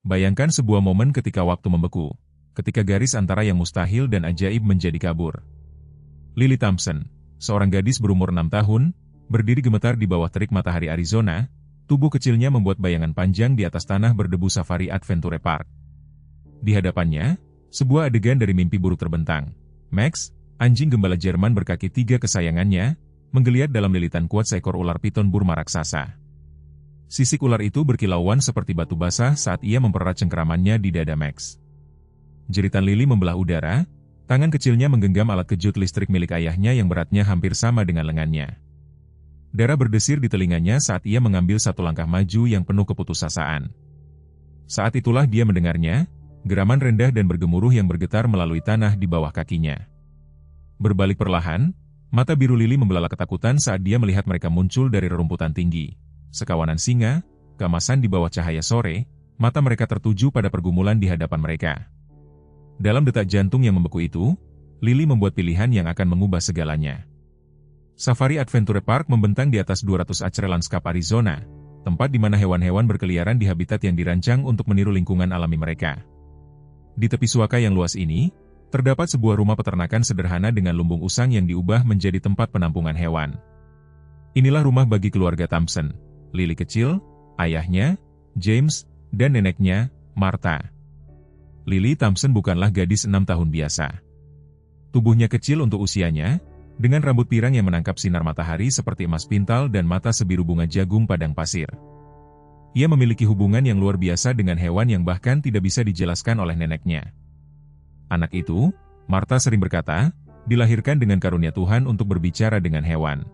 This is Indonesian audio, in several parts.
Bayangkan sebuah momen ketika waktu membeku, ketika garis antara yang mustahil dan ajaib menjadi kabur. Lily Thompson, seorang gadis berumur 6 tahun, berdiri gemetar di bawah terik matahari Arizona, tubuh kecilnya membuat bayangan panjang di atas tanah berdebu Safari Adventure Park. Di hadapannya, sebuah adegan dari mimpi buruk terbentang. Max, anjing gembala Jerman berkaki 3 kesayangannya, menggeliat dalam lilitan kuat seekor ular piton Burma raksasa. Sisik ular itu berkilauan seperti batu basah saat ia mempererat cengkeramannya di dada Max. Jeritan Lily membelah udara, tangan kecilnya menggenggam alat kejut listrik milik ayahnya yang beratnya hampir sama dengan lengannya. Darah berdesir di telinganya saat ia mengambil satu langkah maju yang penuh keputusasaan. Saat itulah dia mendengarnya, geraman rendah dan bergemuruh yang bergetar melalui tanah di bawah kakinya. Berbalik perlahan, mata biru Lily membelalak ketakutan saat dia melihat mereka muncul dari rerumputan tinggi. Sekawanan singa, keemasan di bawah cahaya sore, mata mereka tertuju pada pergumulan di hadapan mereka. Dalam detak jantung yang membeku itu, Lily membuat pilihan yang akan mengubah segalanya. Safari Adventure Park membentang di atas 200 acre lanskap Arizona, tempat di mana hewan-hewan berkeliaran di habitat yang dirancang untuk meniru lingkungan alami mereka. Di tepi suaka yang luas ini, terdapat sebuah rumah peternakan sederhana dengan lumbung usang yang diubah menjadi tempat penampungan hewan. Inilah rumah bagi keluarga Thompson, Lily kecil, ayahnya, James, dan neneknya, Martha. Lily Thompson bukanlah gadis 6 tahun biasa. Tubuhnya kecil untuk usianya, dengan rambut pirang yang menangkap sinar matahari seperti emas pintal dan mata sebiru bunga jagung padang pasir. Ia memiliki hubungan yang luar biasa dengan hewan yang bahkan tidak bisa dijelaskan oleh neneknya. Anak itu, Martha sering berkata, dilahirkan dengan karunia Tuhan untuk berbicara dengan hewan.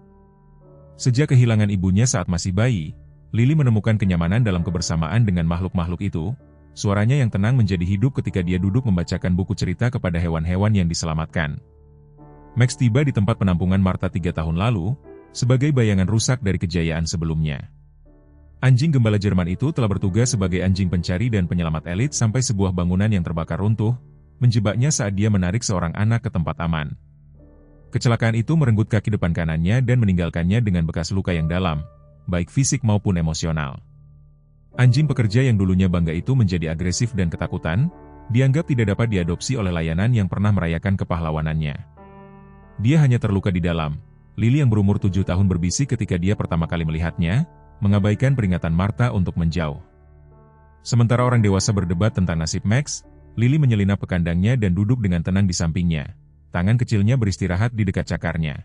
Sejak kehilangan ibunya saat masih bayi, Lily menemukan kenyamanan dalam kebersamaan dengan makhluk-makhluk itu. Suaranya yang tenang menjadi hidup ketika dia duduk membacakan buku cerita kepada hewan-hewan yang diselamatkan. Max tiba di tempat penampungan Martha 3 tahun lalu, sebagai bayangan rusak dari kejayaan sebelumnya. Anjing gembala Jerman itu telah bertugas sebagai anjing pencari dan penyelamat elit sampai sebuah bangunan yang terbakar runtuh, menjebaknya saat dia menarik seorang anak ke tempat aman. Kecelakaan itu merenggut kaki depan kanannya dan meninggalkannya dengan bekas luka yang dalam, baik fisik maupun emosional. Anjing pekerja yang dulunya bangga itu menjadi agresif dan ketakutan, dianggap tidak dapat diadopsi oleh layanan yang pernah merayakan kepahlawanannya. Dia hanya terluka di dalam. Lily yang berumur 7 tahun berbisik ketika dia pertama kali melihatnya, mengabaikan peringatan Martha untuk menjauh. Sementara orang dewasa berdebat tentang nasib Max, Lily menyelinap ke kandangnya dan duduk dengan tenang di sampingnya. Tangan kecilnya beristirahat di dekat cakarnya.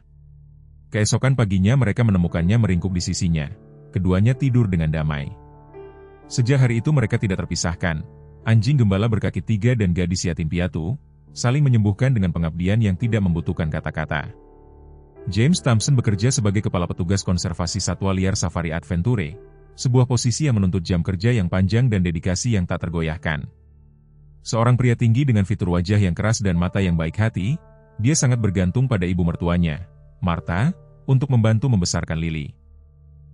Keesokan paginya mereka menemukannya meringkuk di sisinya. Keduanya tidur dengan damai. Sejak hari itu mereka tidak terpisahkan. Anjing gembala berkaki 3 dan gadis yatim piatu, saling menyembuhkan dengan pengabdian yang tidak membutuhkan kata-kata. James Thompson bekerja sebagai kepala petugas konservasi satwa liar Safari Adventure, sebuah posisi yang menuntut jam kerja yang panjang dan dedikasi yang tak tergoyahkan. Seorang pria tinggi dengan fitur wajah yang keras dan mata yang baik hati, dia sangat bergantung pada ibu mertuanya, Martha, untuk membantu membesarkan Lily.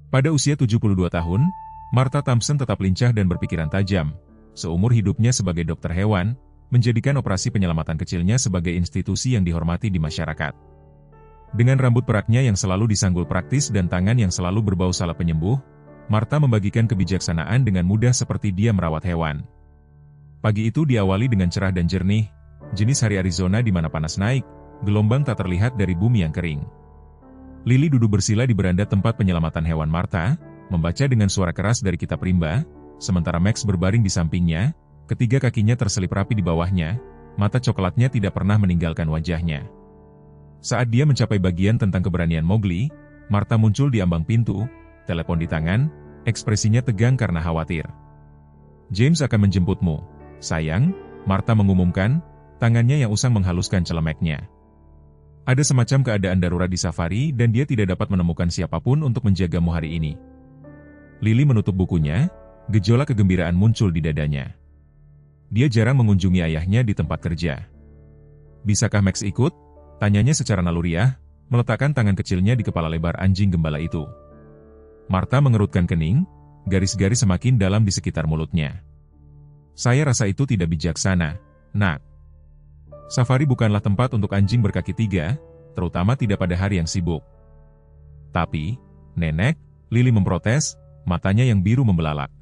Pada usia 72 tahun, Martha Thompson tetap lincah dan berpikiran tajam. Seumur hidupnya sebagai dokter hewan, menjadikan operasi penyelamatan kecilnya sebagai institusi yang dihormati di masyarakat. Dengan rambut peraknya yang selalu disanggul praktis dan tangan yang selalu berbau salep penyembuh, Martha membagikan kebijaksanaan dengan mudah seperti dia merawat hewan. Pagi itu diawali dengan cerah dan jernih, jenis hari Arizona di mana panas naik, gelombang tak terlihat dari bumi yang kering. Lily duduk bersila di beranda tempat penyelamatan hewan Martha, membaca dengan suara keras dari kitab rimba, sementara Max berbaring di sampingnya, ketiga kakinya terselip rapi di bawahnya, mata coklatnya tidak pernah meninggalkan wajahnya. Saat dia mencapai bagian tentang keberanian Mowgli, Martha muncul di ambang pintu, telepon di tangan, ekspresinya tegang karena khawatir. James akan menjemputmu, sayang, Martha mengumumkan, tangannya yang usang menghaluskan celemeknya. Ada semacam keadaan darurat di safari dan dia tidak dapat menemukan siapapun untuk menjagamu hari ini. Lily menutup bukunya, gejolak kegembiraan muncul di dadanya. Dia jarang mengunjungi ayahnya di tempat kerja. Bisakah Max ikut? Tanyanya secara naluriah, meletakkan tangan kecilnya di kepala lebar anjing gembala itu. Martha mengerutkan kening, garis-garis semakin dalam di sekitar mulutnya. Saya rasa itu tidak bijaksana, Nak. Safari bukanlah tempat untuk anjing berkaki 3, terutama tidak pada hari yang sibuk. Tapi, Nenek, Lily memprotes, matanya yang biru membelalak.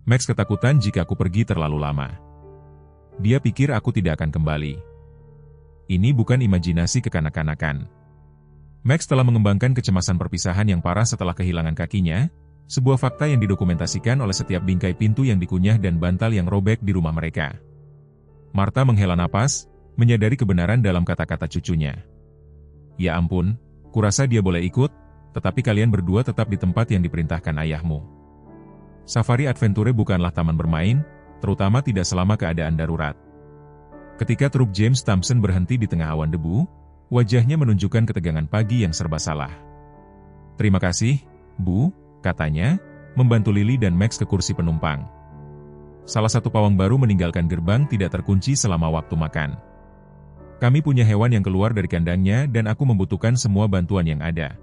Max ketakutan jika aku pergi terlalu lama. Dia pikir aku tidak akan kembali. Ini bukan imajinasi kekanak-kanakan. Max telah mengembangkan kecemasan perpisahan yang parah setelah kehilangan kakinya, sebuah fakta yang didokumentasikan oleh setiap bingkai pintu yang dikunyah dan bantal yang robek di rumah mereka. Martha menghela napas, menyadari kebenaran dalam kata-kata cucunya. Ya ampun, kurasa dia boleh ikut, tetapi kalian berdua tetap di tempat yang diperintahkan ayahmu. Safari Adventure bukanlah taman bermain, terutama tidak selama keadaan darurat. Ketika truk James Thompson berhenti di tengah awan debu, wajahnya menunjukkan ketegangan pagi yang serba salah. "Terima kasih, Bu," katanya, membantu Lily dan Max ke kursi penumpang. Salah satu pawang baru meninggalkan gerbang tidak terkunci selama waktu makan. "Kami punya hewan yang keluar dari kandangnya dan aku membutuhkan semua bantuan yang ada."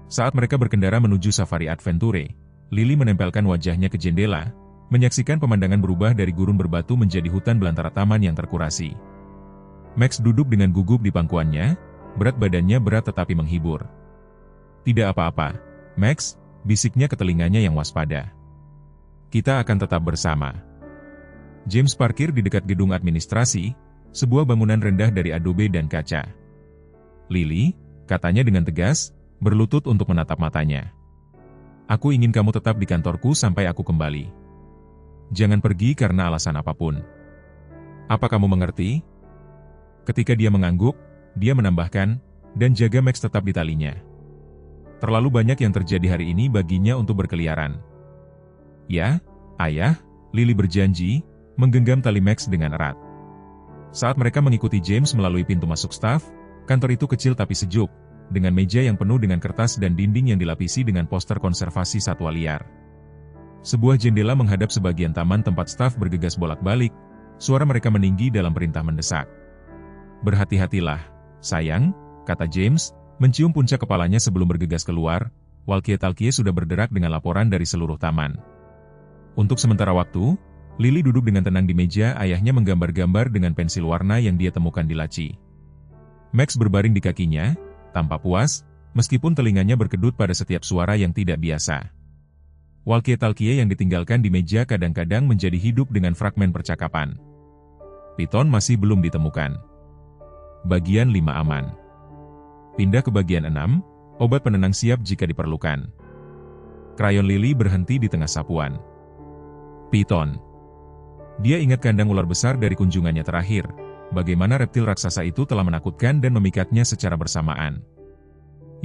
Saat mereka berkendara menuju Safari Adventure, Lily menempelkan wajahnya ke jendela, menyaksikan pemandangan berubah dari gurun berbatu menjadi hutan belantara taman yang terkurasi. Max duduk dengan gugup di pangkuannya, berat badannya berat tetapi menghibur. "Tidak apa-apa, Max," bisiknya ke telinganya yang waspada. "Kita akan tetap bersama." James parkir di dekat gedung administrasi, sebuah bangunan rendah dari adobe dan kaca. "Lily," katanya dengan tegas, berlutut untuk menatap matanya. "Aku ingin kamu tetap di kantorku sampai aku kembali. Jangan pergi karena alasan apapun. Apa kamu mengerti?" Ketika dia mengangguk, dia menambahkan, "Dan jaga Max tetap di talinya. Terlalu banyak yang terjadi hari ini baginya untuk berkeliaran." "Ya, Ayah," Lily berjanji, menggenggam tali Max dengan erat. Saat mereka mengikuti James melalui pintu masuk staf, kantor itu kecil tapi sejuk, dengan meja yang penuh dengan kertas dan dinding yang dilapisi dengan poster konservasi satwa liar. Sebuah jendela menghadap sebagian taman tempat staf bergegas bolak-balik, suara mereka meninggi dalam perintah mendesak. "Berhati-hatilah, sayang," kata James, mencium puncak kepalanya sebelum bergegas keluar. Walkie-talkie sudah berderak dengan laporan dari seluruh taman. Untuk sementara waktu, Lily duduk dengan tenang di meja, ayahnya menggambar-gambar dengan pensil warna yang dia temukan di laci. Max berbaring di kakinya, tanpa puas, meskipun telinganya berkedut pada setiap suara yang tidak biasa. Walkie-talkie yang ditinggalkan di meja kadang-kadang menjadi hidup dengan fragmen percakapan. Piton masih belum ditemukan. Bagian 5 aman. Pindah ke bagian 6, obat penenang siap jika diperlukan. Krayon Lily berhenti di tengah sapuan. Piton. Dia ingat kandang ular besar dari kunjungannya terakhir, bagaimana reptil raksasa itu telah menakutkan dan memikatnya secara bersamaan.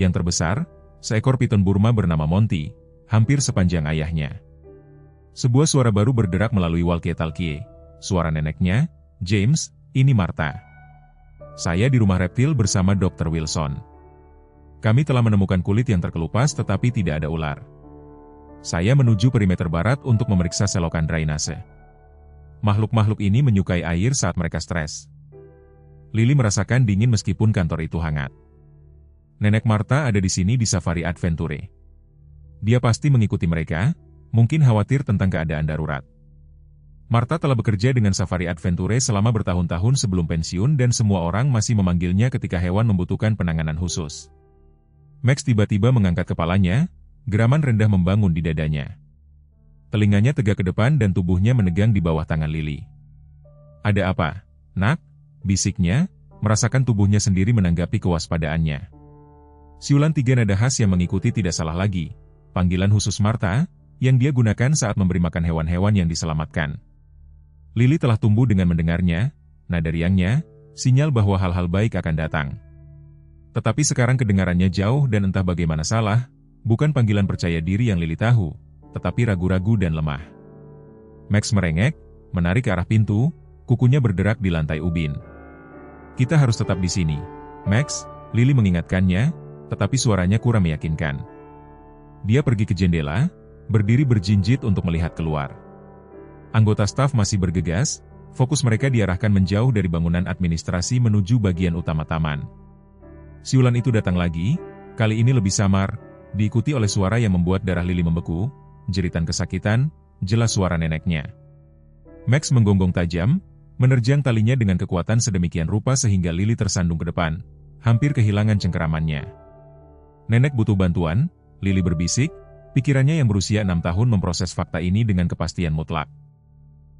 Yang terbesar, seekor piton Burma bernama Monty, hampir sepanjang ayahnya. Sebuah suara baru berderak melalui walkie-talkie. Suara neneknya, "James, ini Martha. Saya di rumah reptil bersama Dr. Wilson. Kami telah menemukan kulit yang terkelupas tetapi tidak ada ular. Saya menuju perimeter barat untuk memeriksa selokan drainase. Makhluk-makhluk ini menyukai air saat mereka stres." Lily merasakan dingin meskipun kantor itu hangat. Nenek Martha ada di sini di Safari Adventure. Dia pasti mengikuti mereka, mungkin khawatir tentang keadaan darurat. Martha telah bekerja dengan Safari Adventure selama bertahun-tahun sebelum pensiun dan semua orang masih memanggilnya ketika hewan membutuhkan penanganan khusus. Max tiba-tiba mengangkat kepalanya, geraman rendah membangun di dadanya. Telinganya tegak ke depan dan tubuhnya menegang di bawah tangan Lily. "Ada apa, Nak?" bisiknya, merasakan tubuhnya sendiri menanggapi kewaspadaannya. Siulan 3 nada khas yang mengikuti tidak salah lagi, panggilan khusus Martha, yang dia gunakan saat memberi makan hewan-hewan yang diselamatkan. Lily telah tumbuh dengan mendengarnya, nada riangnya, sinyal bahwa hal-hal baik akan datang. Tetapi sekarang kedengarannya jauh dan entah bagaimana salah, bukan panggilan percaya diri yang Lily tahu, tetapi ragu-ragu dan lemah. Max merengek, menarik ke arah pintu, kukunya berderak di lantai ubin. "Kita harus tetap di sini, Max," Lily mengingatkannya, tetapi suaranya kurang meyakinkan. Dia pergi ke jendela, berdiri berjinjit untuk melihat keluar. Anggota staf masih bergegas, fokus mereka diarahkan menjauh dari bangunan administrasi menuju bagian utama taman. Siulan itu datang lagi, kali ini lebih samar, diikuti oleh suara yang membuat darah Lily membeku, jeritan kesakitan, jelas suara neneknya. Max menggonggong tajam, menerjang talinya dengan kekuatan sedemikian rupa sehingga Lily tersandung ke depan, hampir kehilangan cengkeramannya. "Nenek butuh bantuan," Lily berbisik, Pikirannya yang berusia 6 tahun memproses fakta ini dengan kepastian mutlak.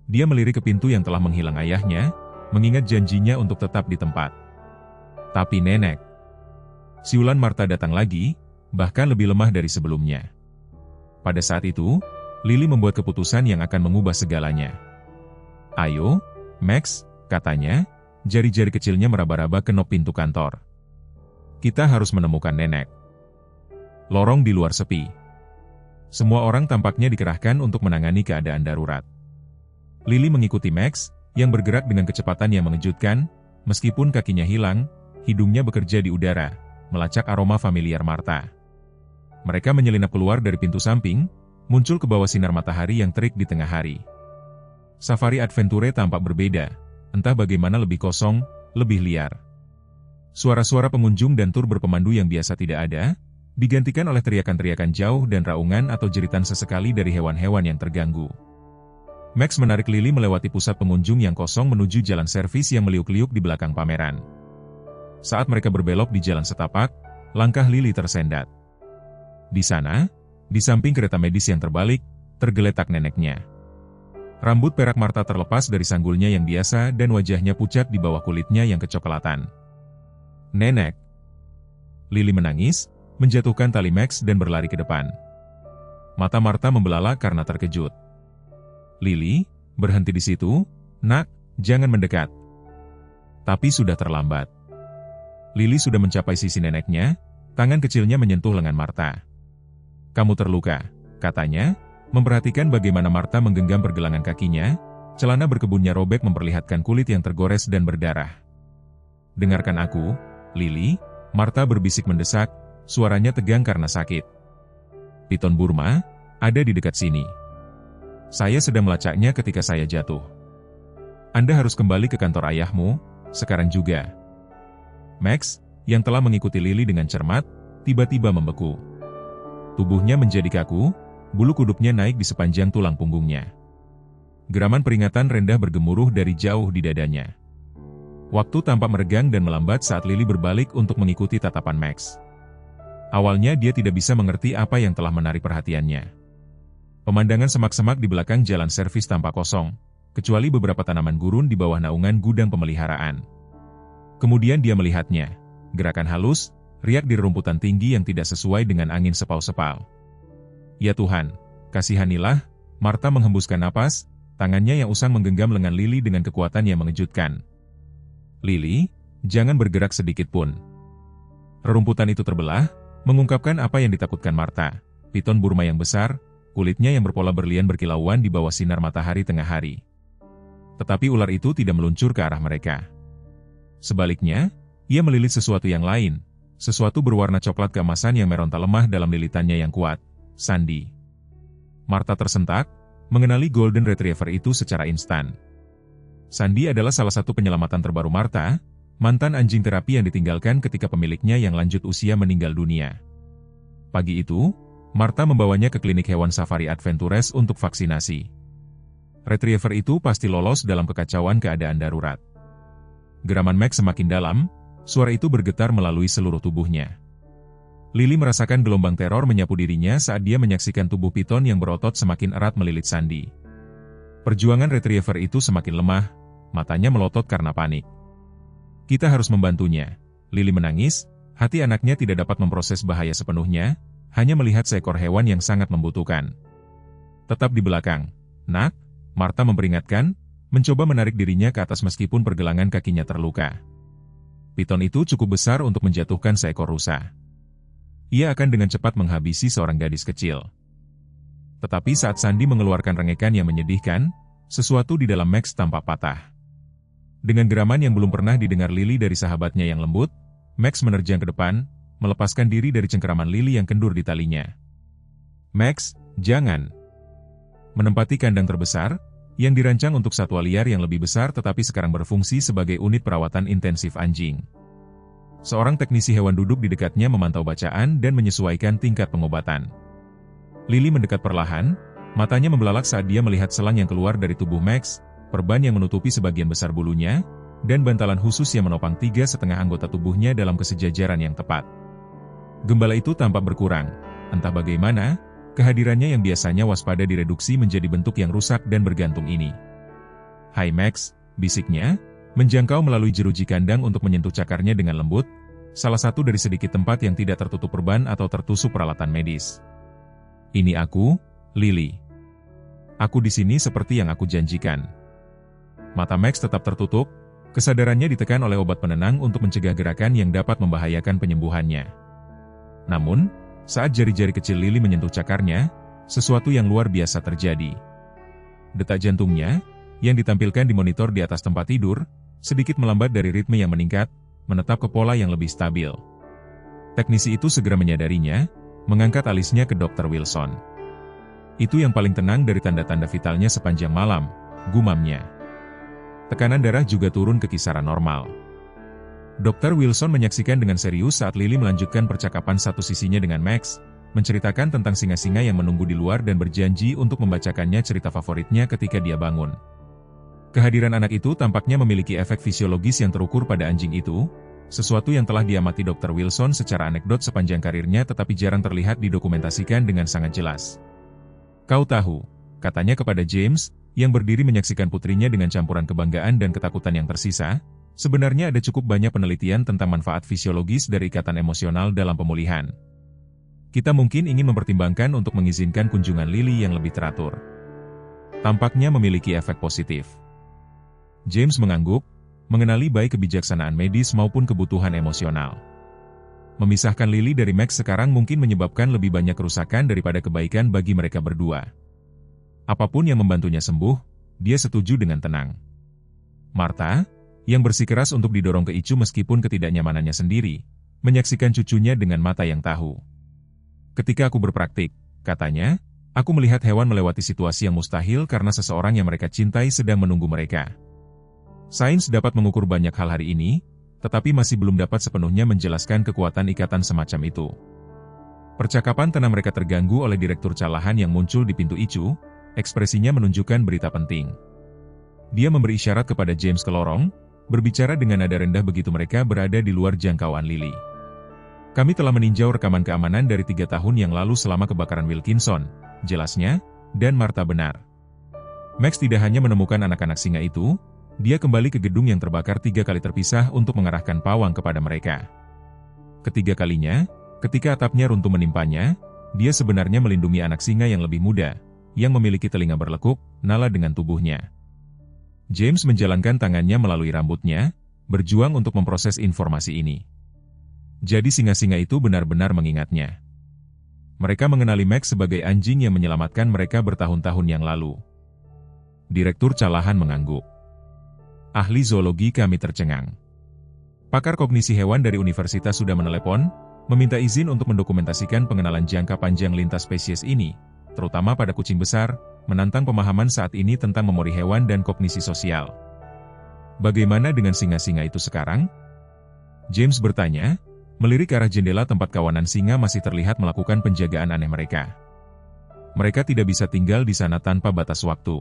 Dia melirik ke pintu yang telah menghilang ayahnya, mengingat janjinya untuk tetap di tempat. Tapi nenek. Siulan Martha datang lagi, bahkan lebih lemah dari sebelumnya. Pada saat itu, Lily membuat keputusan yang akan mengubah segalanya. "Ayo, Max," katanya, jari-jari kecilnya meraba-raba ke knob pintu kantor. "Kita harus menemukan nenek." Lorong di luar sepi. Semua orang tampaknya dikerahkan untuk menangani keadaan darurat. Lily mengikuti Max, yang bergerak dengan kecepatan yang mengejutkan, meskipun kakinya hilang, hidungnya bekerja di udara, melacak aroma familiar Martha. Mereka menyelinap keluar dari pintu samping, muncul ke bawah sinar matahari yang terik di tengah hari. Safari Adventure tampak berbeda, entah bagaimana lebih kosong, lebih liar. Suara-suara pengunjung dan tur berpemandu yang biasa tidak ada, digantikan oleh teriakan-teriakan jauh dan raungan atau jeritan sesekali dari hewan-hewan yang terganggu. Max menarik Lily melewati pusat pengunjung yang kosong menuju jalan servis yang meliuk-liuk di belakang pameran. Saat mereka berbelok di jalan setapak, langkah Lily tersendat. Di sana, di samping kereta medis yang terbalik, tergeletak neneknya. Rambut perak Martha terlepas dari sanggulnya yang biasa dan wajahnya pucat di bawah kulitnya yang kecoklatan. "Nenek!" Lily menangis, menjatuhkan tali Max dan berlari ke depan. Mata Martha membelalak karena terkejut. "Lily, berhenti di situ, nak, jangan mendekat." Tapi sudah terlambat. Lily sudah mencapai sisi neneknya, tangan kecilnya menyentuh lengan Martha. "Kamu terluka," katanya, memperhatikan bagaimana Martha menggenggam pergelangan kakinya, celana berkebunnya robek memperlihatkan kulit yang tergores dan berdarah. "Dengarkan aku, Lily," Martha berbisik mendesak, suaranya tegang karena sakit. "Piton Burma ada di dekat sini. Saya sedang melacaknya ketika saya jatuh. Anda harus kembali ke kantor ayahmu, sekarang juga." Max, yang telah mengikuti Lily dengan cermat, tiba-tiba membeku. Tubuhnya menjadi kaku, bulu kuduknya naik di sepanjang tulang punggungnya. Geraman peringatan rendah bergemuruh dari jauh di dadanya. Waktu tampak meregang dan melambat saat Lily berbalik untuk mengikuti tatapan Max. Awalnya dia tidak bisa mengerti apa yang telah menarik perhatiannya. Pemandangan semak-semak di belakang jalan servis tampak kosong, kecuali beberapa tanaman gurun di bawah naungan gudang pemeliharaan. Kemudian dia melihatnya, gerakan halus, riak di rerumputan tinggi yang tidak sesuai dengan angin sepau-sepal. "Ya Tuhan, kasihanilah," Martha menghembuskan napas, tangannya yang usang menggenggam lengan Lily dengan kekuatan yang mengejutkan. "Lily, jangan bergerak sedikit pun." Rerumputan itu terbelah, mengungkapkan apa yang ditakutkan Martha, piton Burma yang besar, kulitnya yang berpola berlian berkilauan di bawah sinar matahari tengah hari. Tetapi ular itu tidak meluncur ke arah mereka. Sebaliknya, ia melilit sesuatu yang lain, sesuatu berwarna coklat keemasan yang meronta lemah dalam lilitannya yang kuat, Sandy. Martha tersentak, mengenali Golden Retriever itu secara instan. Sandy adalah salah satu penyelamatan terbaru Martha, mantan anjing terapi yang ditinggalkan ketika pemiliknya yang lanjut usia meninggal dunia. Pagi itu, Martha membawanya ke klinik hewan Safari Adventures untuk vaksinasi. Retriever itu pasti lolos dalam kekacauan keadaan darurat. Geraman Max semakin dalam, suara itu bergetar melalui seluruh tubuhnya. Lily merasakan gelombang teror menyapu dirinya saat dia menyaksikan tubuh piton yang berotot semakin erat melilit Sandy. Perjuangan retriever itu semakin lemah, matanya melotot karena panik. "Kita harus membantunya," Lily menangis, hati anaknya tidak dapat memproses bahaya sepenuhnya, hanya melihat seekor hewan yang sangat membutuhkan. "Tetap di belakang, nak," Martha memperingatkan, mencoba menarik dirinya ke atas meskipun pergelangan kakinya terluka. Piton itu cukup besar untuk menjatuhkan seekor rusa. Ia akan dengan cepat menghabisi seorang gadis kecil. Tetapi saat Sandy mengeluarkan rengekan yang menyedihkan, sesuatu di dalam Max tampak patah. Dengan geraman yang belum pernah didengar Lily dari sahabatnya yang lembut, Max menerjang ke depan, melepaskan diri dari cengkeraman Lily yang kendur di talinya. "Max, jangan!" Menempati kandang terbesar, yang dirancang untuk satwa liar yang lebih besar tetapi sekarang berfungsi sebagai unit perawatan intensif anjing. Seorang teknisi hewan duduk di dekatnya memantau bacaan dan menyesuaikan tingkat pengobatan. Lily mendekat perlahan, matanya membelalak saat dia melihat selang yang keluar dari tubuh Max, perban yang menutupi sebagian besar bulunya, dan bantalan khusus yang menopang 3,5 anggota tubuhnya dalam kesejajaran yang tepat. Gembala itu tampak berkurang, entah bagaimana, Kehadirannya yang biasanya waspada direduksi menjadi bentuk yang rusak dan bergantung ini. "Hai Max," bisiknya, menjangkau melalui jeruji kandang untuk menyentuh cakarnya dengan lembut, salah satu dari sedikit tempat yang tidak tertutup perban atau tertusuk peralatan medis. "Ini aku, Lily. Aku di sini seperti yang aku janjikan." Mata Max tetap tertutup, kesadarannya ditekan oleh obat penenang untuk mencegah gerakan yang dapat membahayakan penyembuhannya. Namun, saat jari-jari kecil Lily menyentuh cakarnya, sesuatu yang luar biasa terjadi. Detak jantungnya, yang ditampilkan di monitor di atas tempat tidur, sedikit melambat dari ritme yang meningkat, menetap ke pola yang lebih stabil. Teknisi itu segera menyadarinya, mengangkat alisnya ke Dr. Wilson. "Itu yang paling tenang dari tanda-tanda vitalnya sepanjang malam," gumamnya. Tekanan darah juga turun ke kisaran normal. Dr. Wilson menyaksikan dengan serius saat Lily melanjutkan percakapan satu sisinya dengan Max, menceritakan tentang singa-singa yang menunggu di luar dan berjanji untuk membacakannya cerita favoritnya ketika dia bangun. Kehadiran anak itu tampaknya memiliki efek fisiologis yang terukur pada anjing itu, sesuatu yang telah diamati Dr. Wilson secara anekdot sepanjang karirnya tetapi jarang terlihat didokumentasikan dengan sangat jelas. "Kau tahu," katanya kepada James, yang berdiri menyaksikan putrinya dengan campuran kebanggaan dan ketakutan yang tersisa, "sebenarnya ada cukup banyak penelitian tentang manfaat fisiologis dari ikatan emosional dalam pemulihan. Kita mungkin ingin mempertimbangkan untuk mengizinkan kunjungan Lily yang lebih teratur. Tampaknya memiliki efek positif." James mengangguk, mengenali baik kebijaksanaan medis maupun kebutuhan emosional. Memisahkan Lily dari Max sekarang mungkin menyebabkan lebih banyak kerusakan daripada kebaikan bagi mereka berdua. Apapun yang membantunya sembuh, dia setuju dengan tenang. Martha, yang bersikeras untuk didorong ke Icu meskipun ketidaknyamanannya sendiri, menyaksikan cucunya dengan mata yang tahu. "Ketika aku berpraktik," katanya, "aku melihat hewan melewati situasi yang mustahil karena seseorang yang mereka cintai sedang menunggu mereka. Sains dapat mengukur banyak hal hari ini, tetapi masih belum dapat sepenuhnya menjelaskan kekuatan ikatan semacam itu." Percakapan tenang mereka terganggu oleh Direktur Calahan yang muncul di pintu Icu, ekspresinya menunjukkan berita penting. Dia memberi isyarat kepada James ke lorong, berbicara dengan nada rendah begitu mereka berada di luar jangkauan Lily. "Kami telah meninjau rekaman keamanan dari 3 tahun yang lalu selama kebakaran Wilkinson," jelasnya, dan Martha benar. Max tidak hanya menemukan anak-anak singa itu, dia kembali ke gedung yang terbakar 3 kali terpisah untuk mengarahkan pawang kepada mereka. Ketiga kalinya, ketika atapnya runtuh menimpanya, dia sebenarnya melindungi anak singa yang lebih muda, yang memiliki telinga berlekuk, nala dengan tubuhnya. James menjalankan tangannya melalui rambutnya, berjuang untuk memproses informasi ini. Jadi singa-singa itu benar-benar mengingatnya. Mereka mengenali Max sebagai anjing yang menyelamatkan mereka bertahun-tahun yang lalu. Direktur Calahan mengangguk. "Ahli zoologi kami tercengang. Pakar kognisi hewan dari universitas sudah menelepon, meminta izin untuk mendokumentasikan pengenalan jangka panjang lintas spesies ini, terutama pada kucing besar, menantang pemahaman saat ini tentang memori hewan dan kognisi sosial. Bagaimana dengan singa-singa itu sekarang?" James bertanya, melirik ke arah jendela tempat kawanan singa masih terlihat melakukan penjagaan aneh mereka. "Mereka tidak bisa tinggal di sana tanpa batas waktu."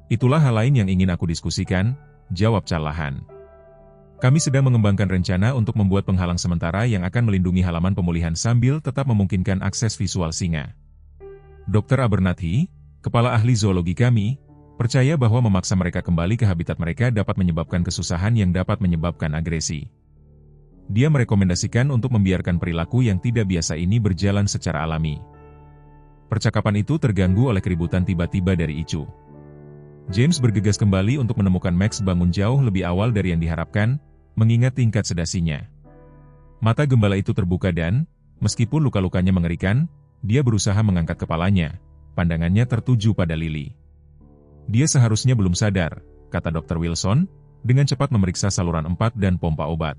"Itulah hal lain yang ingin aku diskusikan," jawab Calahan. "Kami sedang mengembangkan rencana untuk membuat penghalang sementara yang akan melindungi halaman pemulihan sambil tetap memungkinkan akses visual singa. Dr. Abernathy, kepala ahli zoologi kami, percaya bahwa memaksa mereka kembali ke habitat mereka dapat menyebabkan kesusahan yang dapat menyebabkan agresi. Dia merekomendasikan untuk membiarkan perilaku yang tidak biasa ini berjalan secara alami." Percakapan itu terganggu oleh keributan tiba-tiba dari Icu. James bergegas kembali untuk menemukan Max bangun jauh lebih awal dari yang diharapkan, mengingat tingkat sedasinya. Mata gembala itu terbuka dan, meskipun luka-lukanya mengerikan, dia berusaha mengangkat kepalanya, pandangannya tertuju pada Lily. "Dia seharusnya belum sadar," kata Dr. Wilson, dengan cepat memeriksa saluran 4 dan pompa obat.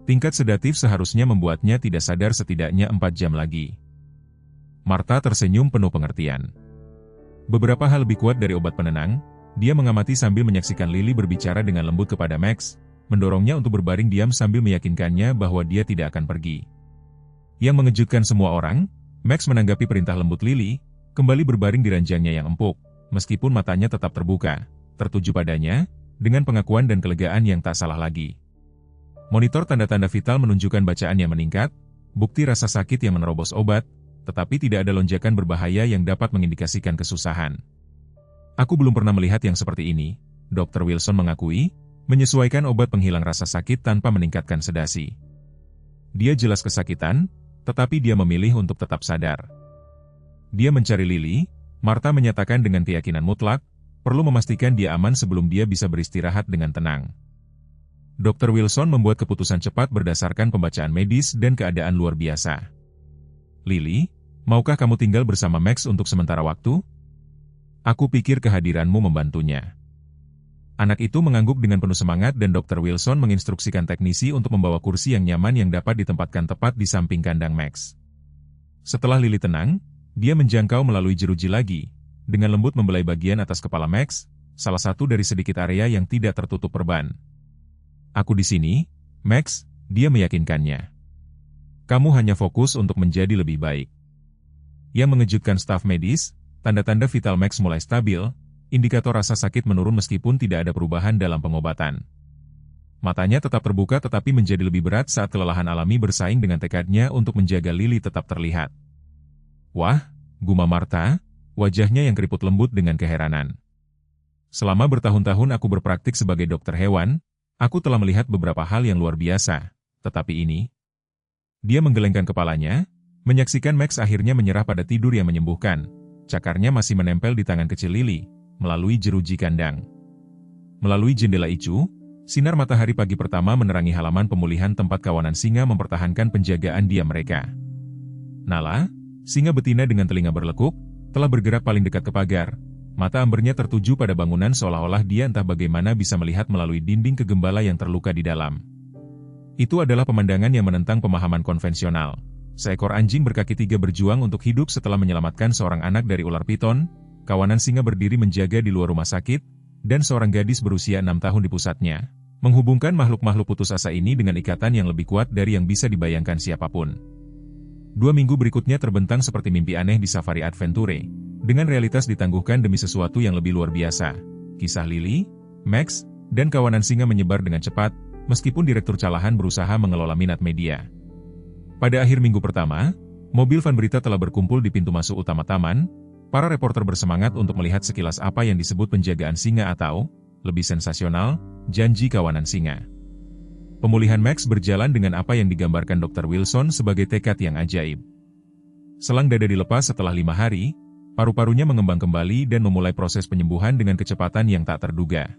"Tingkat sedatif seharusnya membuatnya tidak sadar setidaknya 4 jam lagi." Martha tersenyum penuh pengertian. Beberapa hal lebih kuat dari obat penenang, dia mengamati sambil menyaksikan Lily berbicara dengan lembut kepada Max, mendorongnya untuk berbaring diam sambil meyakinkannya bahwa dia tidak akan pergi. Yang mengejutkan semua orang, Max menanggapi perintah lembut Lily, kembali berbaring di ranjangnya yang empuk, meskipun matanya tetap terbuka, tertuju padanya, dengan pengakuan dan kelegaan yang tak salah lagi. Monitor tanda-tanda vital menunjukkan bacaan yang meningkat, bukti rasa sakit yang menerobos obat, tetapi tidak ada lonjakan berbahaya yang dapat mengindikasikan kesusahan. Aku belum pernah melihat yang seperti ini, Dr. Wilson mengakui, menyesuaikan obat penghilang rasa sakit tanpa meningkatkan sedasi. Dia jelas kesakitan, tetapi dia memilih untuk tetap sadar. Dia mencari Lily. Martha menyatakan dengan keyakinan mutlak, perlu memastikan dia aman sebelum dia bisa beristirahat dengan tenang. Dr. Wilson membuat keputusan cepat berdasarkan pembacaan medis dan keadaan luar biasa. Lily, maukah kamu tinggal bersama Max untuk sementara waktu? Aku pikir kehadiranmu membantunya. Anak itu mengangguk dengan penuh semangat dan Dr. Wilson menginstruksikan teknisi untuk membawa kursi yang nyaman yang dapat ditempatkan tepat di samping kandang Max. Setelah Lily tenang, dia menjangkau melalui jeruji lagi, dengan lembut membelai bagian atas kepala Max, salah satu dari sedikit area yang tidak tertutup perban. Aku di sini, Max, dia meyakinkannya. Kamu hanya fokus untuk menjadi lebih baik. Yang mengejutkan staf medis, tanda-tanda vital Max mulai stabil, indikator rasa sakit menurun meskipun tidak ada perubahan dalam pengobatan. Matanya tetap terbuka tetapi menjadi lebih berat saat kelelahan alami bersaing dengan tekadnya untuk menjaga Lily tetap terlihat. Wah, gumam Martha, wajahnya yang keriput lembut dengan keheranan. Selama bertahun-tahun aku berpraktik sebagai dokter hewan, aku telah melihat beberapa hal yang luar biasa, tetapi ini... Dia menggelengkan kepalanya, menyaksikan Max akhirnya menyerah pada tidur yang menyembuhkan. Cakarnya masih menempel di tangan kecil Lily, melalui jeruji kandang. Melalui jendela icu, sinar matahari pagi pertama menerangi halaman pemulihan tempat kawanan singa mempertahankan penjagaan diam mereka. Nala, singa betina dengan telinga berlekuk, telah bergerak paling dekat ke pagar. Mata ambernya tertuju pada bangunan seolah-olah dia entah bagaimana bisa melihat melalui dinding kegembala yang terluka di dalam. Itu adalah pemandangan yang menentang pemahaman konvensional. Seekor anjing berkaki tiga berjuang untuk hidup setelah menyelamatkan seorang anak dari ular piton, kawanan singa berdiri menjaga di luar rumah sakit, dan seorang gadis berusia 6 tahun di pusatnya, menghubungkan makhluk-makhluk putus asa ini dengan ikatan yang lebih kuat dari yang bisa dibayangkan siapapun. 2 minggu berikutnya terbentang seperti mimpi aneh di Safari Adventure, dengan realitas ditangguhkan demi sesuatu yang lebih luar biasa. Kisah Lily, Max, dan kawanan singa menyebar dengan cepat, meskipun Direktur Callahan berusaha mengelola minat media. Pada akhir minggu pertama, mobil van berita telah berkumpul di pintu masuk utama taman. Para reporter bersemangat untuk melihat sekilas apa yang disebut penjagaan singa atau, lebih sensasional, janji kawanan singa. Pemulihan Max berjalan dengan apa yang digambarkan Dr. Wilson sebagai tekad yang ajaib. Selang dada dilepas setelah 5 hari, paru-parunya mengembang kembali dan memulai proses penyembuhan dengan kecepatan yang tak terduga.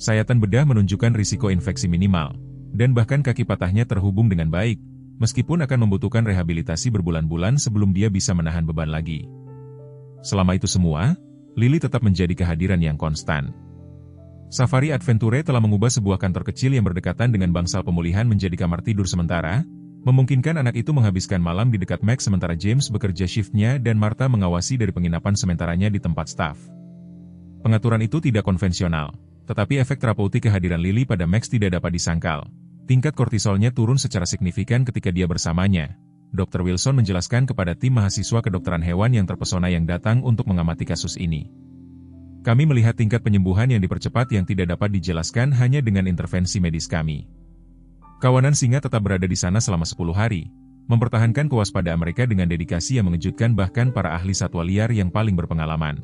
Sayatan bedah menunjukkan risiko infeksi minimal, dan bahkan kaki patahnya terhubung dengan baik, meskipun akan membutuhkan rehabilitasi berbulan-bulan sebelum dia bisa menahan beban lagi. Selama itu semua, Lily tetap menjadi kehadiran yang konstan. Safari Adventure telah mengubah sebuah kantor kecil yang berdekatan dengan bangsal pemulihan menjadi kamar tidur sementara, memungkinkan anak itu menghabiskan malam di dekat Max sementara James bekerja shiftnya dan Martha mengawasi dari penginapan sementaranya di tempat staf. Pengaturan itu tidak konvensional, tetapi efek terapeutik kehadiran Lily pada Max tidak dapat disangkal. Tingkat kortisolnya turun secara signifikan ketika dia bersamanya. Dr. Wilson menjelaskan kepada tim mahasiswa kedokteran hewan yang terpesona yang datang untuk mengamati kasus ini. Kami melihat tingkat penyembuhan yang dipercepat yang tidak dapat dijelaskan hanya dengan intervensi medis kami. Kawanan singa tetap berada di sana selama 10 hari, mempertahankan kewaspadaan mereka dengan dedikasi yang mengejutkan bahkan para ahli satwa liar yang paling berpengalaman.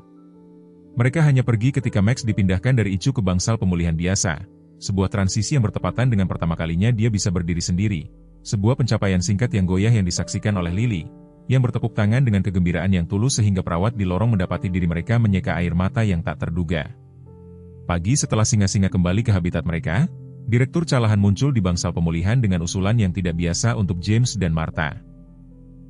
Mereka hanya pergi ketika Max dipindahkan dari icu ke bangsal pemulihan biasa, sebuah transisi yang bertepatan dengan pertama kalinya dia bisa berdiri sendiri, sebuah pencapaian singkat yang goyah yang disaksikan oleh Lily, yang bertepuk tangan dengan kegembiraan yang tulus sehingga perawat di lorong mendapati diri mereka menyeka air mata yang tak terduga. Pagi setelah singa-singa kembali ke habitat mereka, Direktur Callahan muncul di bangsal pemulihan dengan usulan yang tidak biasa untuk James dan Martha.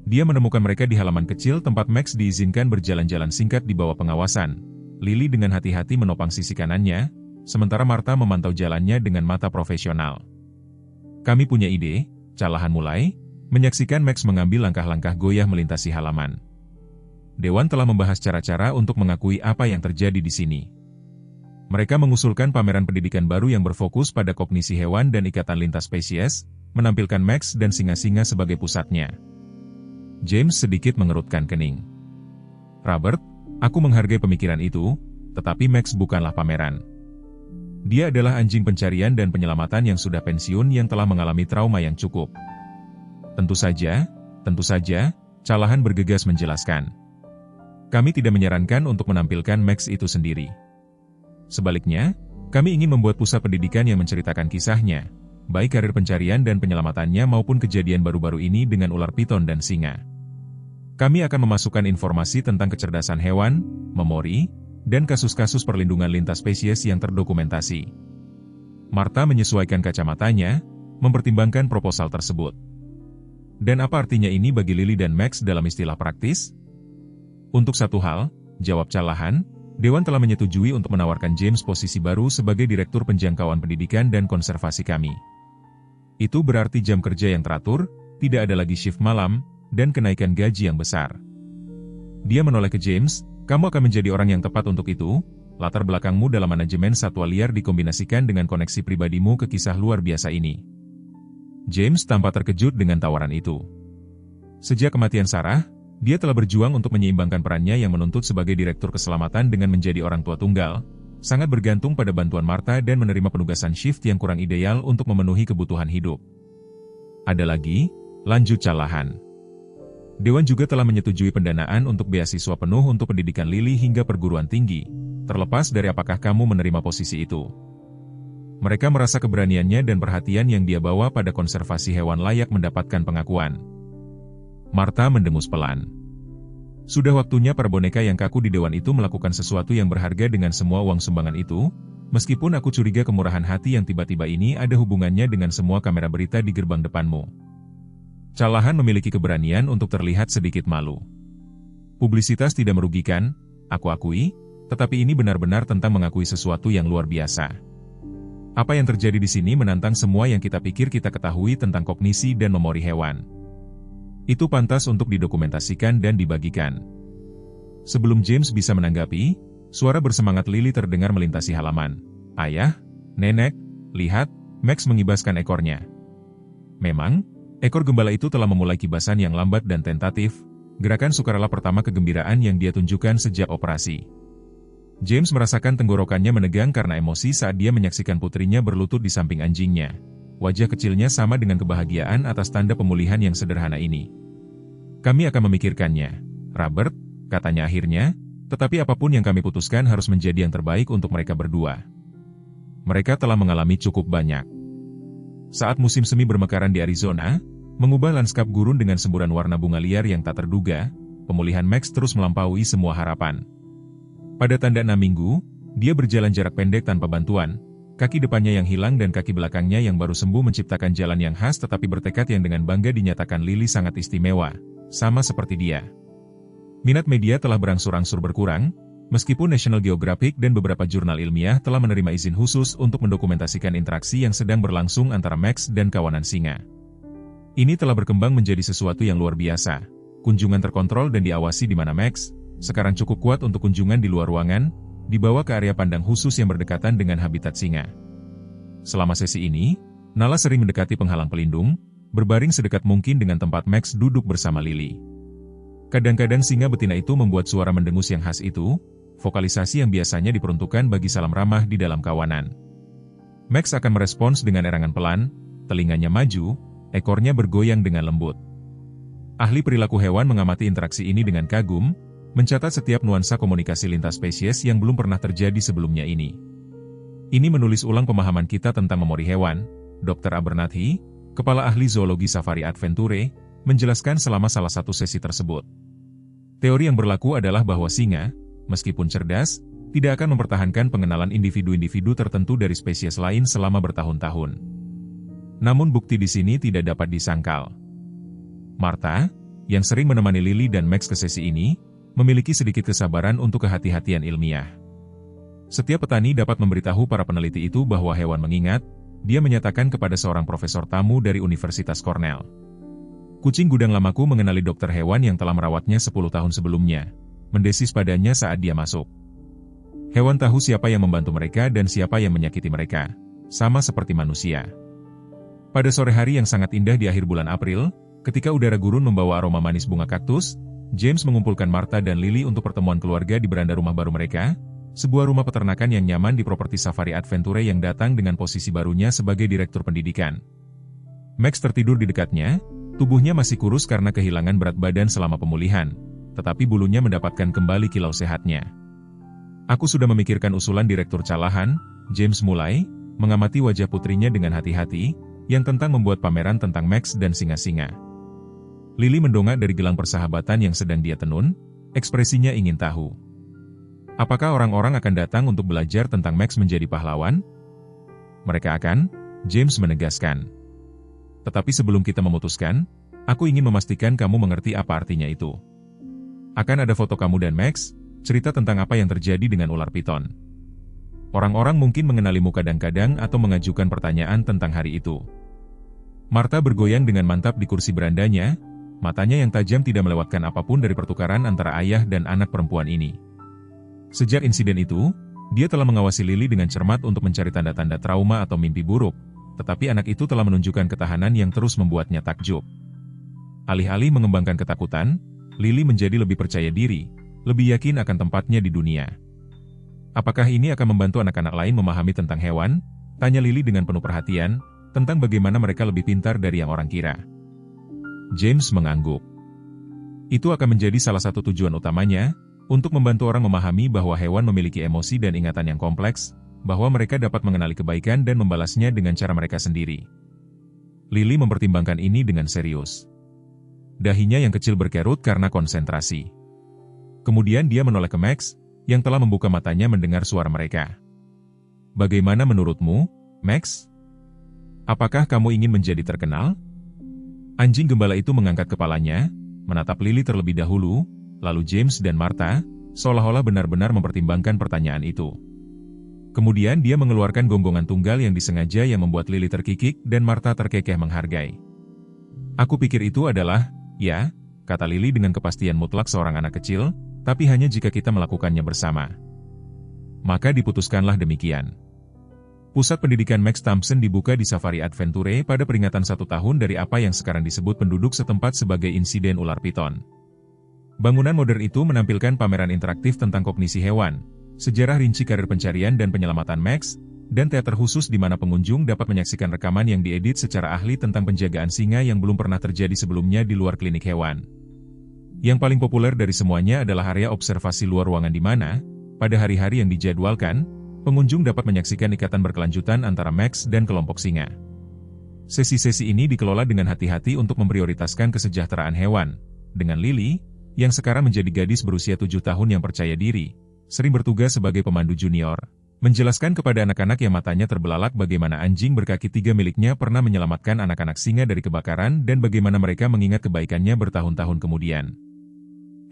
Dia menemukan mereka di halaman kecil tempat Max diizinkan berjalan-jalan singkat di bawah pengawasan. Lily dengan hati-hati menopang sisi kanannya, sementara Martha memantau jalannya dengan mata profesional. Kami punya ide, Callahan mulai, menyaksikan Max mengambil langkah-langkah goyah melintasi halaman. Dewan telah membahas cara-cara untuk mengakui apa yang terjadi di sini. Mereka mengusulkan pameran pendidikan baru yang berfokus pada kognisi hewan dan ikatan lintas spesies, menampilkan Max dan singa-singa sebagai pusatnya. James sedikit mengerutkan kening. Robert, aku menghargai pemikiran itu, tetapi Max bukanlah pameran. Dia adalah anjing pencarian dan penyelamatan yang sudah pensiun yang telah mengalami trauma yang cukup. Tentu saja, Callahan bergegas menjelaskan. Kami tidak menyarankan untuk menampilkan Max itu sendiri. Sebaliknya, kami ingin membuat pusat pendidikan yang menceritakan kisahnya, baik karir pencarian dan penyelamatannya maupun kejadian baru-baru ini dengan ular piton dan singa. Kami akan memasukkan informasi tentang kecerdasan hewan, memori, dan kasus-kasus perlindungan lintas spesies yang terdokumentasi. Martha menyesuaikan kacamatanya, mempertimbangkan proposal tersebut. Dan apa artinya ini bagi Lily dan Max dalam istilah praktis? Untuk satu hal, jawab Callahan, Dewan telah menyetujui untuk menawarkan James posisi baru sebagai Direktur Penjangkauan Pendidikan dan Konservasi kami. Itu berarti jam kerja yang teratur, tidak ada lagi shift malam, dan kenaikan gaji yang besar. Dia menoleh ke James, kamu akan menjadi orang yang tepat untuk itu, latar belakangmu dalam manajemen satwa liar dikombinasikan dengan koneksi pribadimu ke kisah luar biasa ini. James tampak terkejut dengan tawaran itu. Sejak kematian Sarah, dia telah berjuang untuk menyeimbangkan perannya yang menuntut sebagai Direktur Keselamatan dengan menjadi orang tua tunggal, sangat bergantung pada bantuan Martha dan menerima penugasan shift yang kurang ideal untuk memenuhi kebutuhan hidup. Ada lagi, lanjut Callahan. Dewan juga telah menyetujui pendanaan untuk beasiswa penuh untuk pendidikan Lily hingga perguruan tinggi, terlepas dari apakah kamu menerima posisi itu. Mereka merasa keberaniannya dan perhatian yang dia bawa pada konservasi hewan layak mendapatkan pengakuan. Martha mendengus pelan. Sudah waktunya para boneka yang kaku di dewan itu melakukan sesuatu yang berharga dengan semua uang sumbangan itu, meskipun aku curiga kemurahan hati yang tiba-tiba ini ada hubungannya dengan semua kamera berita di gerbang depanmu. Callahan memiliki keberanian untuk terlihat sedikit malu. Publisitas tidak merugikan, aku akui, tetapi ini benar-benar tentang mengakui sesuatu yang luar biasa. Apa yang terjadi di sini menantang semua yang kita pikir kita ketahui tentang kognisi dan memori hewan. Itu pantas untuk didokumentasikan dan dibagikan. Sebelum James bisa menanggapi, suara bersemangat Lily terdengar melintasi halaman. Ayah, nenek, lihat, Max mengibaskan ekornya. Memang, ekor gembala itu telah memulai kibasan yang lambat dan tentatif, gerakan sukarela pertama kegembiraan yang dia tunjukkan sejak operasi. James merasakan tenggorokannya menegang karena emosi saat dia menyaksikan putrinya berlutut di samping anjingnya. Wajah kecilnya sama dengan kebahagiaan atas tanda pemulihan yang sederhana ini. Kami akan memikirkannya, Robert, katanya akhirnya, tetapi apapun yang kami putuskan harus menjadi yang terbaik untuk mereka berdua. Mereka telah mengalami cukup banyak. Saat musim semi bermekaran di Arizona, mengubah lanskap gurun dengan semburan warna bunga liar yang tak terduga, pemulihan Max terus melampaui semua harapan. Pada tanda 6 minggu, dia berjalan jarak pendek tanpa bantuan, kaki depannya yang hilang dan kaki belakangnya yang baru sembuh menciptakan jalan yang khas tetapi bertekad yang dengan bangga dinyatakan Lily sangat istimewa, sama seperti dia. Minat media telah berangsur-angsur berkurang, meskipun National Geographic dan beberapa jurnal ilmiah telah menerima izin khusus untuk mendokumentasikan interaksi yang sedang berlangsung antara Max dan kawanan singa. Ini telah berkembang menjadi sesuatu yang luar biasa. Kunjungan terkontrol dan diawasi di mana Max, sekarang cukup kuat untuk kunjungan di luar ruangan, dibawa ke area pandang khusus yang berdekatan dengan habitat singa. Selama sesi ini, Nala sering mendekati penghalang pelindung, berbaring sedekat mungkin dengan tempat Max duduk bersama Lily. Kadang-kadang singa betina itu membuat suara mendengus yang khas itu, vokalisasi yang biasanya diperuntukkan bagi salam ramah di dalam kawanan. Max akan merespons dengan erangan pelan, telinganya maju, ekornya bergoyang dengan lembut. Ahli perilaku hewan mengamati interaksi ini dengan kagum, mencatat setiap nuansa komunikasi lintas spesies yang belum pernah terjadi sebelumnya ini. Ini menulis ulang pemahaman kita tentang memori hewan, Dr. Abernathy, kepala ahli zoologi Safari Adventure, menjelaskan selama salah satu sesi tersebut. Teori yang berlaku adalah bahwa singa, meskipun cerdas, tidak akan mempertahankan pengenalan individu-individu tertentu dari spesies lain selama bertahun-tahun. Namun bukti di sini tidak dapat disangkal. Martha, yang sering menemani Lily dan Max ke sesi ini, memiliki sedikit kesabaran untuk kehati-hatian ilmiah. Setiap petani dapat memberitahu para peneliti itu bahwa hewan mengingat, dia menyatakan kepada seorang profesor tamu dari Universitas Cornell. Kucing gudang lamaku mengenali dokter hewan yang telah merawatnya 10 tahun sebelumnya, mendesis padanya saat dia masuk. Hewan tahu siapa yang membantu mereka dan siapa yang menyakiti mereka, sama seperti manusia. Pada sore hari yang sangat indah di akhir bulan April, ketika udara gurun membawa aroma manis bunga kaktus, James mengumpulkan Martha dan Lily untuk pertemuan keluarga di beranda rumah baru mereka, sebuah rumah peternakan yang nyaman di properti Safari Adventure yang datang dengan posisi barunya sebagai direktur pendidikan. Max tertidur di dekatnya, Tubuhnya masih kurus karena kehilangan berat badan selama pemulihan, tetapi bulunya mendapatkan kembali kilau sehatnya. Aku sudah memikirkan usulan Direktur Calahan. James mulai mengamati wajah putrinya dengan hati-hati, yang tentang membuat pameran tentang Max dan singa-singa. Lily mendongak dari gelang persahabatan yang sedang dia tenun, ekspresinya ingin tahu. Apakah orang-orang akan datang untuk belajar tentang Max menjadi pahlawan? Mereka akan, James menegaskan. Tetapi sebelum kita memutuskan, aku ingin memastikan kamu mengerti apa artinya itu. Akan ada foto kamu dan Max, cerita tentang apa yang terjadi dengan ular piton. Orang-orang mungkin mengenali muka kadang-kadang atau mengajukan pertanyaan tentang hari itu. Martha bergoyang dengan mantap di kursi berandanya, matanya yang tajam tidak melewatkan apapun dari pertukaran antara ayah dan anak perempuan ini. Sejak insiden itu, dia telah mengawasi Lily dengan cermat untuk mencari tanda-tanda trauma atau mimpi buruk, tetapi anak itu telah menunjukkan ketahanan yang terus membuatnya takjub. Alih-alih mengembangkan ketakutan, Lily menjadi lebih percaya diri, lebih yakin akan tempatnya di dunia. Apakah ini akan membantu anak-anak lain memahami tentang hewan? Tanya Lily dengan penuh perhatian, tentang bagaimana mereka lebih pintar dari yang orang kira. James mengangguk. Itu akan menjadi salah satu tujuan utamanya, untuk membantu orang memahami bahwa hewan memiliki emosi dan ingatan yang kompleks, bahwa mereka dapat mengenali kebaikan dan membalasnya dengan cara mereka sendiri. Lily mempertimbangkan ini dengan serius. Dahinya yang kecil berkerut karena konsentrasi. Kemudian dia menoleh ke Max, yang telah membuka matanya mendengar suara mereka. Bagaimana menurutmu, Max? Apakah kamu ingin menjadi terkenal? Anjing gembala itu mengangkat kepalanya, menatap Lily terlebih dahulu, lalu James dan Martha, seolah-olah benar-benar mempertimbangkan pertanyaan itu. Kemudian dia mengeluarkan gonggongan tunggal yang disengaja yang membuat Lily terkikik dan Martha terkekeh menghargai. Aku pikir itu adalah, ya, kata Lily dengan kepastian mutlak seorang anak kecil, tapi hanya jika kita melakukannya bersama. Maka diputuskanlah demikian. Pusat pendidikan Max Thompson dibuka di Safari Adventure pada peringatan 1 tahun dari apa yang sekarang disebut penduduk setempat sebagai insiden ular piton. Bangunan modern itu menampilkan pameran interaktif tentang kognisi hewan, sejarah rinci karir pencarian dan penyelamatan Max, dan teater khusus di mana pengunjung dapat menyaksikan rekaman yang diedit secara ahli tentang penjagaan singa yang belum pernah terjadi sebelumnya di luar klinik hewan. Yang paling populer dari semuanya adalah area observasi luar ruangan di mana, pada hari-hari yang dijadwalkan, pengunjung dapat menyaksikan ikatan berkelanjutan antara Max dan kelompok singa. Sesi-sesi ini dikelola dengan hati-hati untuk memprioritaskan kesejahteraan hewan, dengan Lily, yang sekarang menjadi gadis berusia 7 tahun yang percaya diri, sering bertugas sebagai pemandu junior, menjelaskan kepada anak-anak yang matanya terbelalak bagaimana anjing berkaki 3 miliknya pernah menyelamatkan anak-anak singa dari kebakaran dan bagaimana mereka mengingat kebaikannya bertahun-tahun kemudian.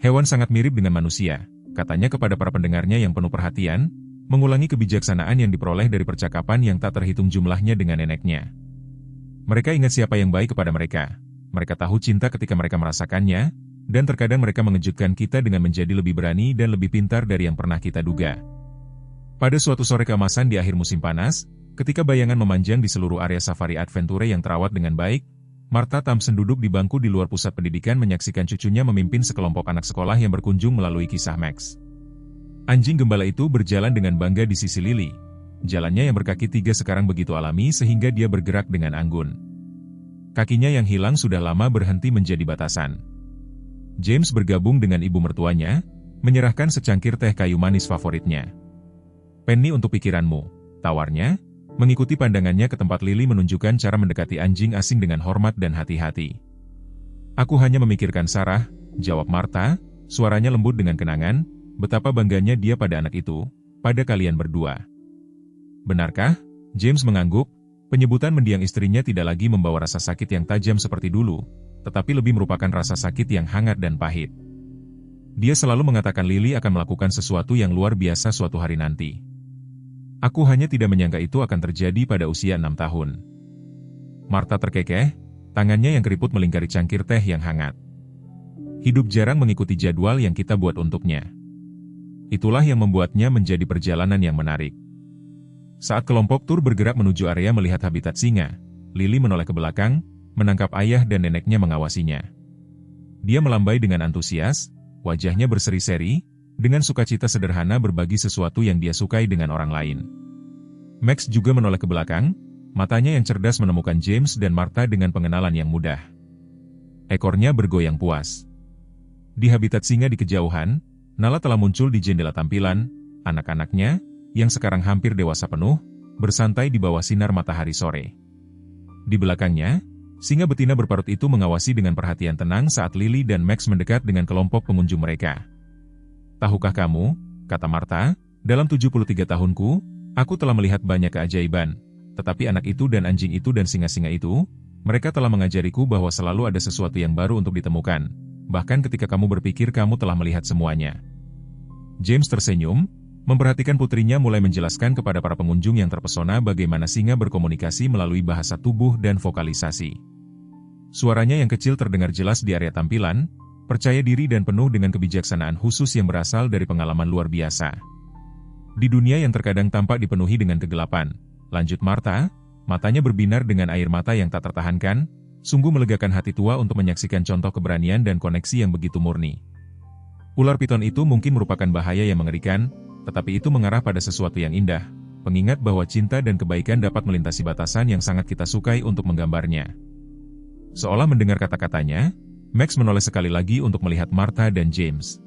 Hewan sangat mirip dengan manusia, katanya kepada para pendengarnya yang penuh perhatian, mengulangi kebijaksanaan yang diperoleh dari percakapan yang tak terhitung jumlahnya dengan neneknya. Mereka ingat siapa yang baik kepada mereka. Mereka tahu cinta ketika mereka merasakannya, dan terkadang mereka mengejutkan kita dengan menjadi lebih berani dan lebih pintar dari yang pernah kita duga. Pada suatu sore keemasan di akhir musim panas, ketika bayangan memanjang di seluruh area Safari Adventure yang terawat dengan baik, Martha Thompson duduk di bangku di luar pusat pendidikan menyaksikan cucunya memimpin sekelompok anak sekolah yang berkunjung melalui kisah Max. Anjing gembala itu berjalan dengan bangga di sisi Lily. Jalannya yang berkaki 3 sekarang begitu alami sehingga dia bergerak dengan anggun. Kakinya yang hilang sudah lama berhenti menjadi batasan. James bergabung dengan ibu mertuanya, menyerahkan secangkir teh kayu manis favoritnya. "Penny untuk pikiranmu," tawarnya, mengikuti pandangannya ke tempat Lily menunjukkan cara mendekati anjing asing dengan hormat dan hati-hati. "Aku hanya memikirkan Sarah," jawab Martha, suaranya lembut dengan kenangan, betapa bangganya dia pada anak itu, pada kalian berdua. "Benarkah?" James mengangguk, penyebutan mendiang istrinya tidak lagi membawa rasa sakit yang tajam seperti dulu, tetapi lebih merupakan rasa sakit yang hangat dan pahit. Dia selalu mengatakan Lily akan melakukan sesuatu yang luar biasa suatu hari nanti. Aku hanya tidak menyangka itu akan terjadi pada usia 6 tahun. Martha terkekeh, tangannya yang keriput melingkari cangkir teh yang hangat. Hidup jarang mengikuti jadwal yang kita buat untuknya. Itulah yang membuatnya menjadi perjalanan yang menarik. Saat kelompok tur bergerak menuju area melihat habitat singa, Lily menoleh ke belakang, menangkap ayah dan neneknya mengawasinya. Dia melambai dengan antusias, wajahnya berseri-seri, dengan sukacita sederhana berbagi sesuatu yang dia sukai dengan orang lain. Max juga menoleh ke belakang, matanya yang cerdas menemukan James dan Martha dengan pengenalan yang mudah. Ekornya bergoyang puas. Di habitat singa di kejauhan, Nala telah muncul di jendela tampilan. Anak-anaknya, yang sekarang hampir dewasa penuh, bersantai di bawah sinar matahari sore. Di belakangnya, singa betina berparut itu mengawasi dengan perhatian tenang saat Lily dan Max mendekat dengan kelompok pengunjung mereka. "Tahukah kamu," kata Martha, "dalam 73 tahunku, aku telah melihat banyak keajaiban. Tetapi anak itu dan anjing itu dan singa-singa itu, mereka telah mengajariku bahwa selalu ada sesuatu yang baru untuk ditemukan. Bahkan ketika kamu berpikir kamu telah melihat semuanya." James tersenyum, memperhatikan putrinya mulai menjelaskan kepada para pengunjung yang terpesona bagaimana singa berkomunikasi melalui bahasa tubuh dan vokalisasi. Suaranya yang kecil terdengar jelas di area tampilan, percaya diri dan penuh dengan kebijaksanaan khusus yang berasal dari pengalaman luar biasa. "Di dunia yang terkadang tampak dipenuhi dengan kegelapan," lanjut Martha, matanya berbinar dengan air mata yang tak tertahankan, sungguh melegakan hati tua untuk menyaksikan contoh keberanian dan koneksi yang begitu murni. Ular piton itu mungkin merupakan bahaya yang mengerikan, tetapi itu mengarah pada sesuatu yang indah, pengingat bahwa cinta dan kebaikan dapat melintasi batasan yang sangat kita sukai untuk menggambarnya. Seolah mendengar kata-katanya, Max menoleh sekali lagi untuk melihat Martha dan James.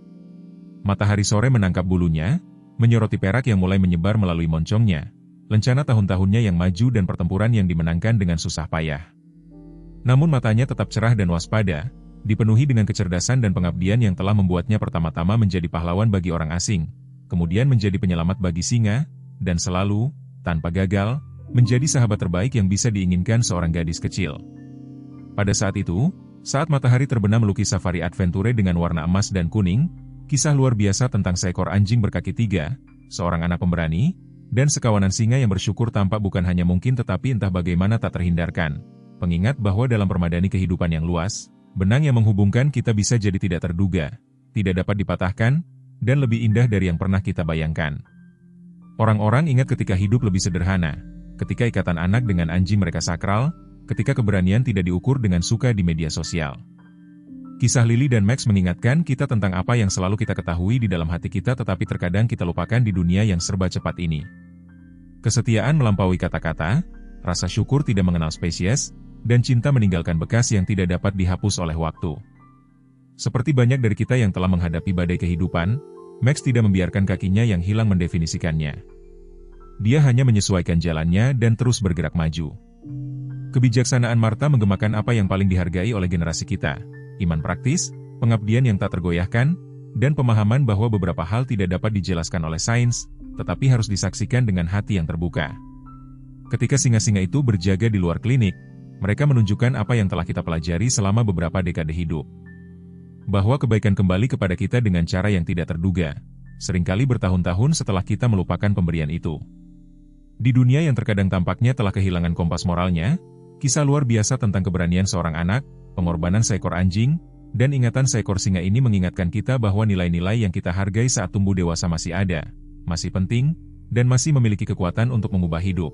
Matahari sore menangkap bulunya, menyoroti perak yang mulai menyebar melalui moncongnya, lencana tahun-tahunnya yang maju dan pertempuran yang dimenangkan dengan susah payah. Namun matanya tetap cerah dan waspada, dipenuhi dengan kecerdasan dan pengabdian yang telah membuatnya pertama-tama menjadi pahlawan bagi orang asing, kemudian menjadi penyelamat bagi singa, dan selalu, tanpa gagal, menjadi sahabat terbaik yang bisa diinginkan seorang gadis kecil. Pada saat itu, saat matahari terbenam melukis safari adventure dengan warna emas dan kuning, kisah luar biasa tentang seekor anjing berkaki 3, seorang anak pemberani, dan sekawanan singa yang bersyukur tampak bukan hanya mungkin tetapi entah bagaimana tak terhindarkan. Pengingat bahwa dalam permadani kehidupan yang luas, benang yang menghubungkan kita bisa jadi tidak terduga, tidak dapat dipatahkan, dan lebih indah dari yang pernah kita bayangkan. Orang-orang ingat ketika hidup lebih sederhana, ketika ikatan anak dengan anjing mereka sakral, ketika keberanian tidak diukur dengan suka di media sosial. Kisah Lily dan Max mengingatkan kita tentang apa yang selalu kita ketahui di dalam hati kita tetapi terkadang kita lupakan di dunia yang serba cepat ini. Kesetiaan melampaui kata-kata, rasa syukur tidak mengenal spesies, dan cinta meninggalkan bekas yang tidak dapat dihapus oleh waktu. Seperti banyak dari kita yang telah menghadapi badai kehidupan, Max tidak membiarkan kakinya yang hilang mendefinisikannya. Dia hanya menyesuaikan jalannya dan terus bergerak maju. Kebijaksanaan Martha menggemakan apa yang paling dihargai oleh generasi kita, iman praktis, pengabdian yang tak tergoyahkan, dan pemahaman bahwa beberapa hal tidak dapat dijelaskan oleh sains, tetapi harus disaksikan dengan hati yang terbuka. Ketika singa-singa itu berjaga di luar klinik, mereka menunjukkan apa yang telah kita pelajari selama beberapa dekade hidup. Bahwa kebaikan kembali kepada kita dengan cara yang tidak terduga, seringkali bertahun-tahun setelah kita melupakan pemberian itu. Di dunia yang terkadang tampaknya telah kehilangan kompas moralnya, kisah luar biasa tentang keberanian seorang anak, pengorbanan seekor anjing, dan ingatan seekor singa ini mengingatkan kita bahwa nilai-nilai yang kita hargai saat tumbuh dewasa masih ada, masih penting, dan masih memiliki kekuatan untuk mengubah hidup.